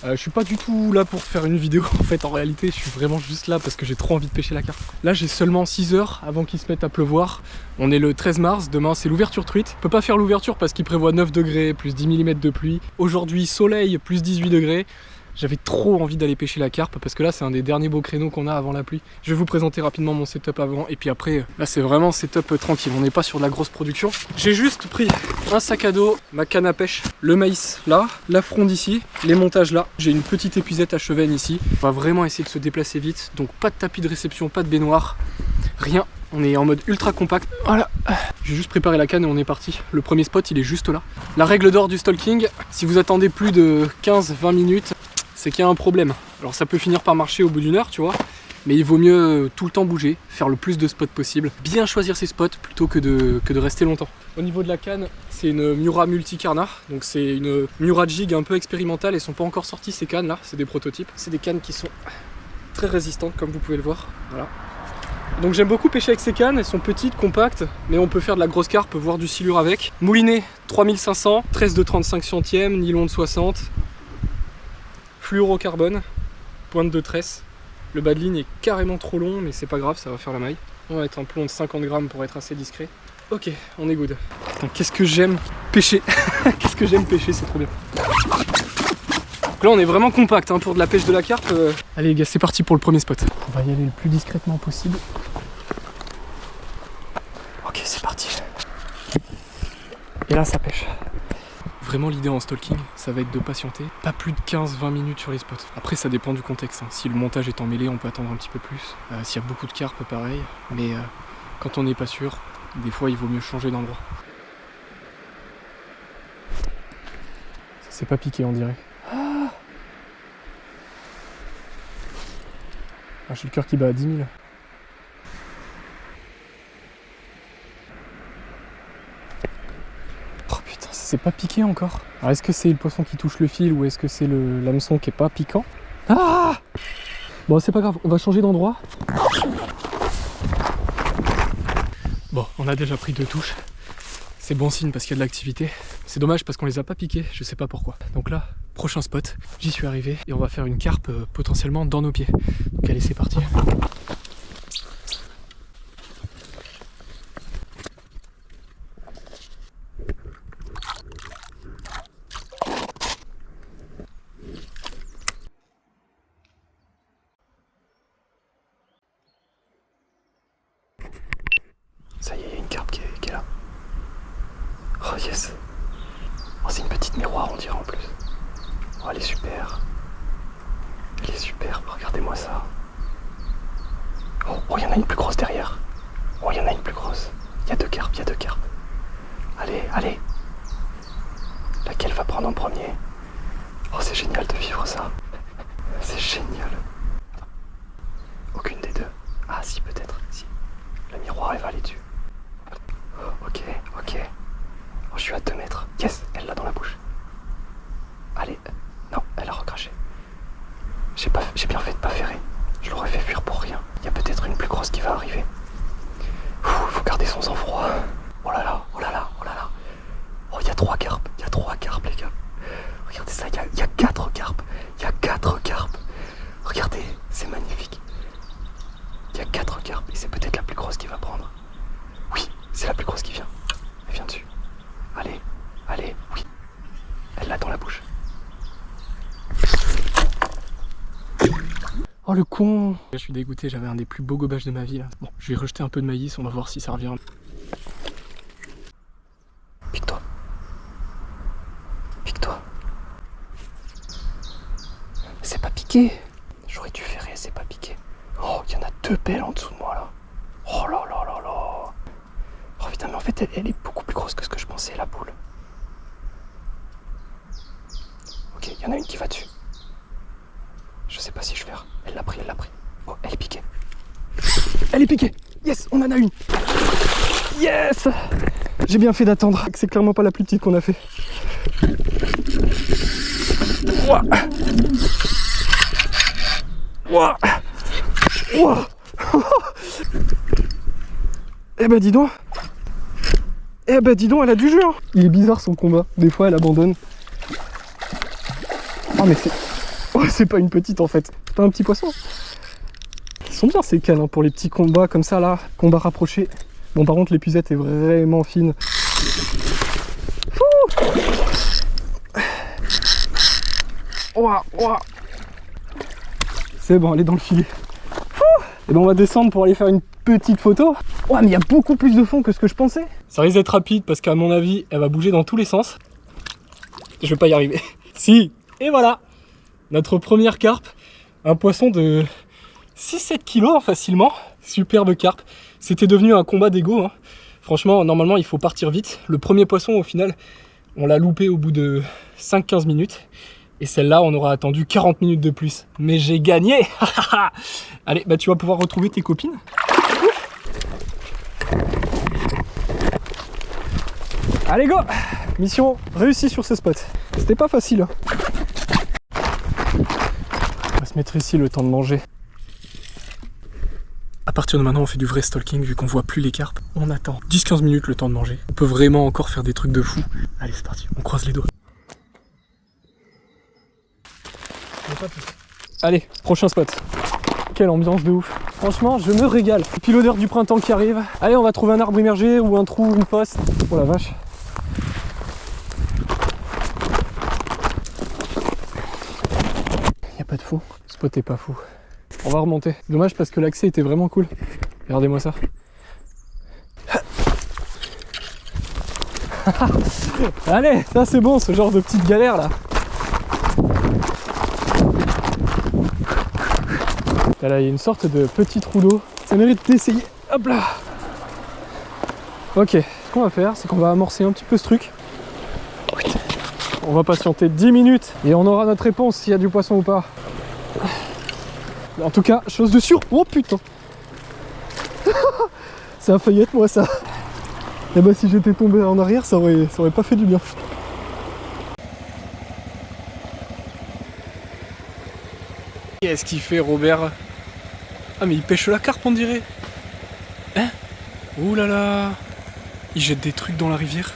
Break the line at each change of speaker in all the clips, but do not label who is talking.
Je suis pas du tout là pour faire une vidéo en fait, en réalité je suis vraiment juste là parce que j'ai trop envie de pêcher la carpe. Là j'ai seulement 6 heures avant qu'il se mette à pleuvoir. On est le 13 mars, demain c'est l'ouverture truite. On peut pas faire l'ouverture parce qu'il prévoit 9 degrés, plus 10 mm de pluie. Aujourd'hui soleil, plus 18 degrés. J'avais trop envie d'aller pêcher la carpe parce que là c'est un des derniers beaux créneaux qu'on a avant la pluie. Je vais vous présenter rapidement mon setup avant et puis après là c'est vraiment setup tranquille, on n'est pas sur de la grosse production. J'ai juste pris un sac à dos, ma canne à pêche, le maïs là, la fronde ici, les montages là. J'ai une petite épuisette à chevenne ici. On va vraiment essayer de se déplacer vite, donc pas de tapis de réception, pas de baignoire, rien. On est en mode ultra compact. Voilà. J'ai juste préparé la canne et on est parti. Le premier spot il est juste là. La règle d'or du stalking, si vous attendez plus de 15-20 minutes, c'est qu'il y a un problème. Alors ça peut finir par marcher au bout d'une heure, tu vois, mais il vaut mieux tout le temps bouger, faire le plus de spots possible, bien choisir ses spots plutôt que de rester longtemps. Au niveau de la canne, c'est une Miura Multicarna, donc c'est une Miura jig un peu expérimentale, elles sont pas encore sorties ces cannes là, c'est des prototypes. C'est des cannes qui sont très résistantes comme vous pouvez le voir, voilà. Donc j'aime beaucoup pêcher avec ces cannes, elles sont petites, compactes, mais on peut faire de la grosse carpe, voire du silure avec. Moulinet 3500, 13 de 35 centièmes, nylon de 60. Fluorocarbone, pointe de tresse. Le bas de ligne est carrément trop long, mais c'est pas grave, ça va faire la maille. On va mettre un plomb de 50 grammes pour être assez discret. Ok, on est good. Putain, qu'est-ce que j'aime pêcher. Qu'est-ce que j'aime pêcher, c'est trop bien. Donc là, on est vraiment compact hein, pour de la pêche de la carpe. Allez les gars, c'est parti pour le premier spot. On va y aller le plus discrètement possible. Ok, c'est parti. Et là, ça pêche. Vraiment l'idée en stalking, ça va être de patienter, pas plus de 15-20 minutes sur les spots. Après ça dépend du contexte, hein. Si le montage est emmêlé on peut attendre un petit peu plus, s'il y a beaucoup de carpes pareil, mais quand on n'est pas sûr, des fois il vaut mieux changer d'endroit. C'est pas piqué on dirait. Ah, j'ai le cœur qui bat à 10 000. C'est pas piqué encore. Alors est-ce que c'est le poisson qui touche le fil ou est-ce que c'est l'hameçon qui est pas piquant? Ah! Bon c'est pas grave, on va changer d'endroit. Bon, on a déjà pris 2 touches. C'est bon signe parce qu'il y a de l'activité. C'est dommage parce qu'on les a pas piqués, je sais pas pourquoi. Donc là, prochain spot, j'y suis arrivé et on va faire une carpe potentiellement dans nos pieds. Donc allez, c'est parti. Ça y est, il y a une carpe qui est là. Oh yes. Oh, c'est une petite miroir on dirait en plus. Oh elle est super. Elle est super, regardez-moi ça. Oh, il y en a une plus grosse derrière. Oh, il y en a une plus grosse. Il y a 2 carpes, il y a 2 carpes. Allez, allez. Laquelle va prendre en premier? Oh c'est génial de vivre ça. C'est génial. Aucune des deux. Ah si peut-être, si. La miroir elle va aller dessus. Ok, ok. Oh, je suis à 2 mètres. Yes, elle l'a dans la bouche. Allez. Non, elle a recraché. J'ai bien fait de pas ferrer. Je l'aurais fait fuir pour rien. Il y a peut-être une plus grosse qui va arriver. Il faut garder son sang-froid. Oh là là, oh là là, oh là là. Oh, il y a 3 carpes. Il y a 3 carpes, les gars. Regardez ça, il y a 4 carpes. Il y a 4 carpes. Regardez, c'est magnifique. Il y a 4 carpes et c'est peut-être la plus grosse qui va prendre. Oui, c'est la plus grosse qui vient. Elle vient dessus. Allez, allez, oui. Elle l'a dans la bouche. Oh le con! Je suis dégoûté, j'avais un des plus beaux gobages de ma vie là. Bon, je vais rejeter un peu de maïs, on va voir si ça revient. Pique-toi. Pique-toi. C'est pas piqué. J'aurais dû ferrer, c'est pas piqué. Oh, il y en a 2 belles en dessous de moi là. Oh là là là là. Oh putain, mais en fait elle est beaucoup plus grosse que ce que je pensais, la boule. Ok, il y en a une qui va dessus. Je sais pas si je ferre. Elle l'a pris, elle l'a pris. Oh, elle est piquée. Elle est piquée. Yes, on en a une. Yes. J'ai bien fait d'attendre. C'est clairement pas la plus petite qu'on a fait. Ouah. Ouah. Ouah. Eh ben dis donc. Eh ben dis donc, elle a du jeu hein. Il est bizarre son combat. Des fois elle abandonne. Oh mais Oh, c'est pas une petite en fait. C'est pas un petit poisson. Ils sont bien ces cannes hein, pour les petits combats comme ça là. Combat rapproché. Bon, par contre, l'épuisette est vraiment fine. Ouah, ouah. C'est bon, elle est dans le filet. Et ben on va descendre pour aller faire une petite photo. Ouais, mais il y a beaucoup plus de fond que ce que je pensais. Ça risque d'être rapide parce qu'à mon avis, elle va bouger dans tous les sens. Je vais pas y arriver. Si. Et voilà. Notre première carpe. Un poisson de 6-7 kilos facilement. Superbe carpe. C'était devenu un combat d'ego. Hein. Franchement, normalement, il faut partir vite. Le premier poisson, au final, on l'a loupé au bout de 5-15 minutes. Et celle-là, on aura attendu 40 minutes de plus. Mais j'ai gagné. Allez, bah tu vas pouvoir retrouver tes copines. Allez, go. Mission réussie sur ce spot. C'était pas facile. On va se mettre ici le temps de manger. À partir de maintenant, on fait du vrai stalking vu qu'on voit plus les carpes. On attend 10-15 minutes le temps de manger. On peut vraiment encore faire des trucs de fou. Allez, c'est parti. On croise les doigts. Allez, prochain spot. Quelle ambiance de ouf. Franchement, je me régale. Et puis l'odeur du printemps qui arrive. Allez, on va trouver un arbre immergé ou un trou, une fosse. Oh la vache. Y a pas de fou. Ce spot est pas fou. On va remonter. Dommage parce que l'accès était vraiment cool. Regardez-moi ça. Allez, ça c'est bon, ce genre de petite galère là. Là, il y a une sorte de petit trou d'eau. Ça mérite d'essayer. Hop là. Ok, ce qu'on va faire, c'est qu'on va amorcer un petit peu ce truc. On va patienter 10 minutes et on aura notre réponse s'il y a du poisson ou pas. En tout cas, chose de sûre. Oh putain. Ça a failli être moi ça. Et bah si j'étais tombé en arrière, ça aurait pas fait du bien. Qu'est-ce qu'il fait Robert? Ah mais il pêche la carpe on dirait. Hein? Ouh là là. Il jette des trucs dans la rivière.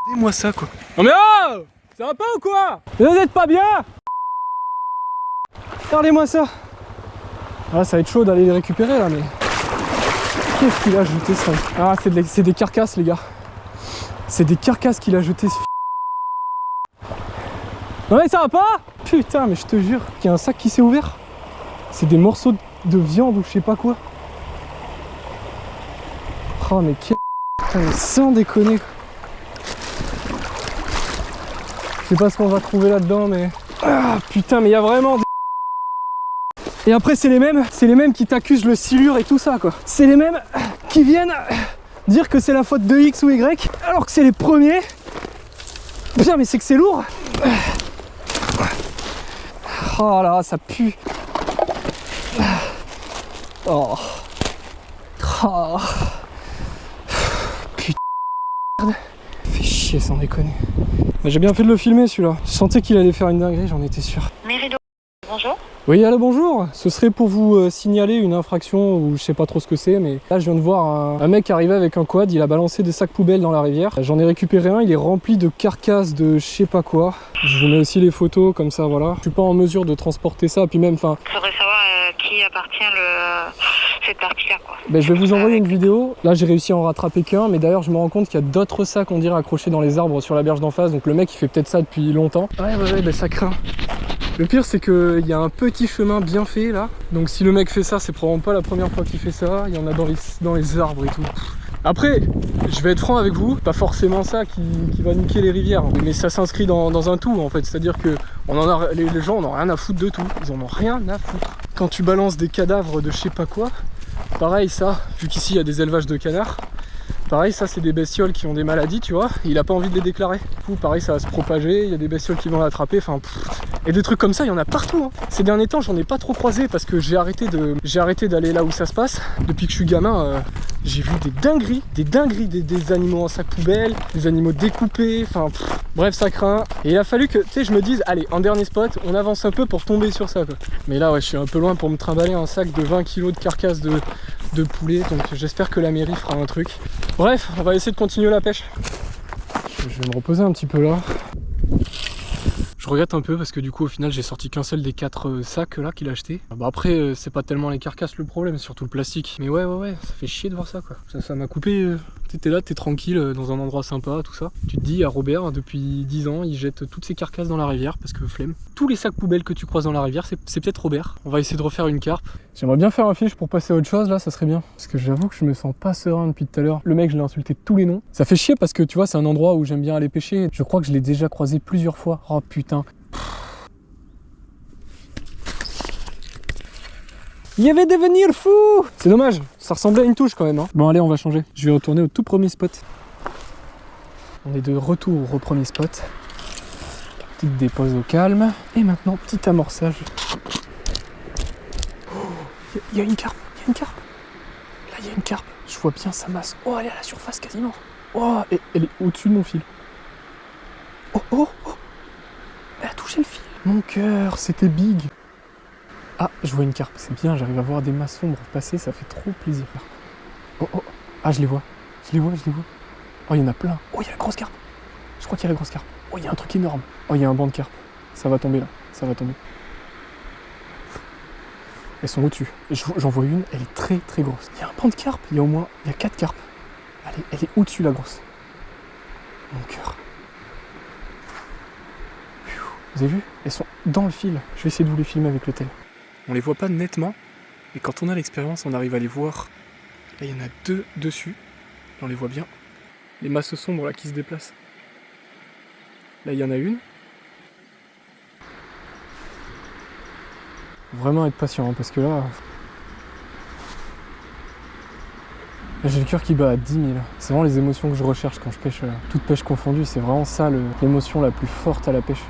Regardez-moi ça quoi. Non mais oh! Ça va pas ou quoi? Vous êtes pas bien? Regardez-moi ça. Ah ça va être chaud d'aller les récupérer là mais... Qu'est-ce qu'il a jeté ça? Ah c'est des carcasses les gars. C'est des carcasses qu'il a jeté. Non mais ça va pas? Putain mais je te jure qu'il y a un sac qui s'est ouvert. C'est des morceaux de viande ou je sais pas quoi. Oh mais quel... Putain mais sans déconner. Je sais pas ce qu'on va trouver là-dedans mais... Ah putain mais il y a vraiment des... Et après c'est les mêmes qui t'accusent le silure et tout ça quoi. C'est les mêmes qui viennent dire que c'est la faute de X ou Y alors que c'est les premiers. Putain mais c'est que c'est lourd. Oh là ça pue. Oh. Oh. Putain. Fait chier sans déconner. Mais j'ai bien fait de le filmer celui-là. Je sentais qu'il allait faire une dinguerie, j'en étais sûr.
Mérido, bonjour.
Oui, allô, bonjour. Ce serait pour vous signaler une infraction ou je sais pas trop ce que c'est, mais là je viens de voir un mec arriver avec un quad, il a balancé des sacs poubelles dans la rivière. J'en ai récupéré un, il est rempli de carcasses de je sais pas quoi. Je vous mets aussi les photos comme ça, voilà. Je suis pas en mesure de transporter ça, puis même, enfin...
Il faudrait savoir qui appartient cette partie-là, quoi.
Ben, je vais vous envoyer une vidéo. Là j'ai réussi à en rattraper qu'un, mais d'ailleurs je me rends compte qu'il y a d'autres sacs, on dirait, accrochés dans les arbres sur la berge d'en face. Donc le mec il fait peut-être ça depuis longtemps. Ouais, ben ça craint. Le pire c'est qu'il y a un petit chemin bien fait là. Donc si le mec fait ça, c'est probablement pas la première fois qu'il fait ça. Il y en a dans les arbres et tout. Après, je vais être franc avec vous, pas forcément ça qui va niquer les rivières. Mais ça s'inscrit dans un tout en fait. C'est-à-dire que les gens en ont rien à foutre de tout. Ils en ont rien à foutre. Quand tu balances des cadavres de je sais pas quoi, pareil ça, vu qu'ici il y a des élevages de canards. Pareil, ça c'est des bestioles qui ont des maladies, tu vois, il a pas envie de les déclarer. Du coup, pareil, ça va se propager, il y a des bestioles qui vont l'attraper, enfin... Et des trucs comme ça, il y en a partout, hein. Ces derniers temps, j'en ai pas trop croisé parce que j'ai arrêté d'aller là où ça se passe. Depuis que je suis gamin, j'ai vu des animaux en sac poubelle, des animaux découpés, enfin... Bref, ça craint. Et il a fallu que, tu sais, je me dise, allez, en dernier spot, on avance un peu pour tomber sur ça, quoi. Mais là, ouais, je suis un peu loin pour me trimballer un sac de 20 kg de carcasse de de poulet, donc j'espère que la mairie fera un truc. Bref, on va essayer de continuer la pêche. Je vais me reposer un petit peu là. Je regrette un peu parce que du coup au final j'ai sorti qu'un seul des 4 sacs là qu'il a acheté. Bah après c'est pas tellement les carcasses le problème, c'est surtout le plastique. Mais ouais ça fait chier de voir ça quoi. Ça m'a coupé, t'es là, t'es tranquille dans un endroit sympa, tout ça. Tu te dis à Robert, depuis 10 ans, il jette toutes ses carcasses dans la rivière parce que flemme. Tous les sacs poubelles que tu croises dans la rivière, c'est peut-être Robert. On va essayer de refaire une carpe. J'aimerais bien faire un fiche pour passer à autre chose là, ça serait bien. Parce que j'avoue que je me sens pas serein depuis tout à l'heure. Le mec je l'ai insulté de tous les noms. Ça fait chier parce que tu vois c'est un endroit où j'aime bien aller pêcher. Je crois que je l'ai déjà croisé plusieurs fois. Oh putain. Il va devenir fou! C'est dommage, ça ressemblait à une touche quand même. Hein. Bon allez, on va changer. Je vais retourner au tout premier spot. On est de retour au premier spot. Petite dépose au calme. Et maintenant, petit amorçage. Oh, il y a une carpe, il y a une carpe. Là, il y a une carpe. Je vois bien sa masse. Oh, elle est à la surface quasiment. Oh, et elle est au-dessus de mon fil. Oh. Elle a touché le fil. Mon cœur, c'était big. Ah, je vois une carpe, c'est bien, j'arrive à voir des masses sombres passer, ça fait trop plaisir. Oh. Ah, je les vois. Oh, il y en a plein. Oh, il y a la grosse carpe. Je crois qu'il y a la grosse carpe. Oh, il y a un truc énorme. Oh, il y a un banc de carpe. Ça va tomber là, ça va tomber. Elles sont au-dessus. J'en vois une, elle est très très grosse. Il y a un banc de carpe, il y a 4 carpes. Elle est au-dessus la grosse. Mon cœur. Vous avez vu? Elles sont dans le fil. Je vais essayer de vous les filmer avec le tel. On les voit pas nettement, mais quand on a l'expérience, on arrive à les voir. Là, il y en a 2 dessus. On les voit bien. Les masses sombres là qui se déplacent. Là, il y en a une. Faut vraiment être patient, hein, parce que là j'ai le cœur qui bat à 10 000. C'est vraiment les émotions que je recherche quand je pêche, toute pêche confondue. C'est vraiment ça l'émotion la plus forte à la pêche.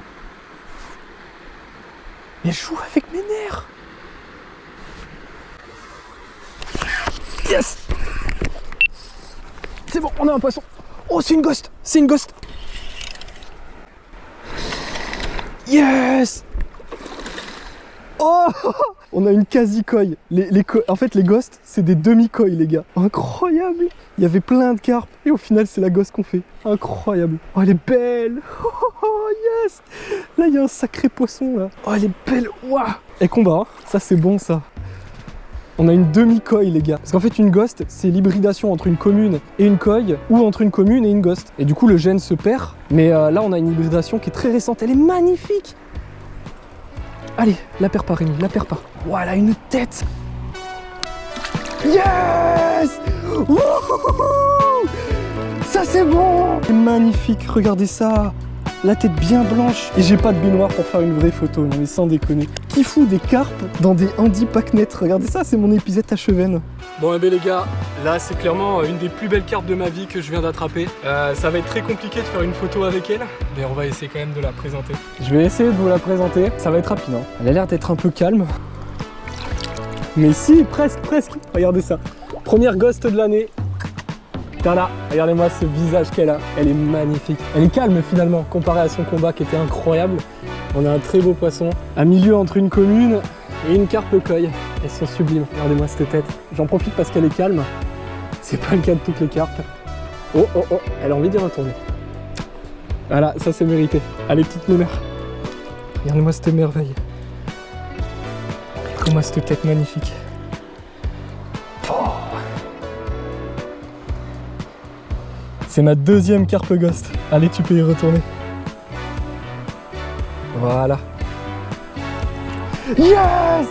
Mais je joue avec mes nerfs. Yes! C'est bon, on a un poisson. Oh, c'est une ghost! Yes! Oh! On a une quasi-koi. En fait, les ghosts, c'est des demi-koi, les gars. Incroyable! Il y avait plein de carpes et au final, c'est la ghost qu'on fait. Incroyable! Oh, elle est belle! Oh, yes! Là, il y a un sacré poisson, là. Oh, elle est belle! Waouh! Et combat, hein. Ça, c'est bon, ça. On a une demi-koi, les gars. Parce qu'en fait, une ghost, c'est l'hybridation entre une commune et une koi, ou entre une commune et une ghost. Et du coup, le gène se perd. Mais là, on a une hybridation qui est très récente. Elle est magnifique! Allez, la perds pas, Rémi, la perds pas. Wow, elle a une tête! Yes! Wouhou! Ça, c'est bon! C'est magnifique, regardez ça! La tête bien blanche. Et j'ai pas de baignoire pour faire une vraie photo, non mais sans déconner. Qui fout des carpes dans des handi pack net? Regardez ça, c'est mon épisode à Chevennes. Bon eh bien les gars, là c'est clairement une des plus belles carpes de ma vie que je viens d'attraper. Ça va être très compliqué de faire une photo avec elle, mais on va essayer quand même de la présenter. Je vais essayer de vous la présenter, ça va être rapide hein. Elle a l'air d'être un peu calme. Mais si, presque. Regardez ça. Première ghost de l'année. Voilà, regardez-moi ce visage qu'elle a, elle est magnifique. Elle est calme finalement, comparé à son combat qui était incroyable. On a un très beau poisson, à milieu entre une commune et une carpe koi. Elles sont sublimes, regardez-moi cette tête. J'en profite parce qu'elle est calme. C'est pas le cas de toutes les carpes. Oh, elle a envie d'y retourner. Voilà, ça c'est mérité. Allez, petite mémère. Regardez-moi cette merveille. Regardez-moi cette tête magnifique. C'est ma deuxième carpe ghost. Allez, tu peux y retourner. Voilà. Yes!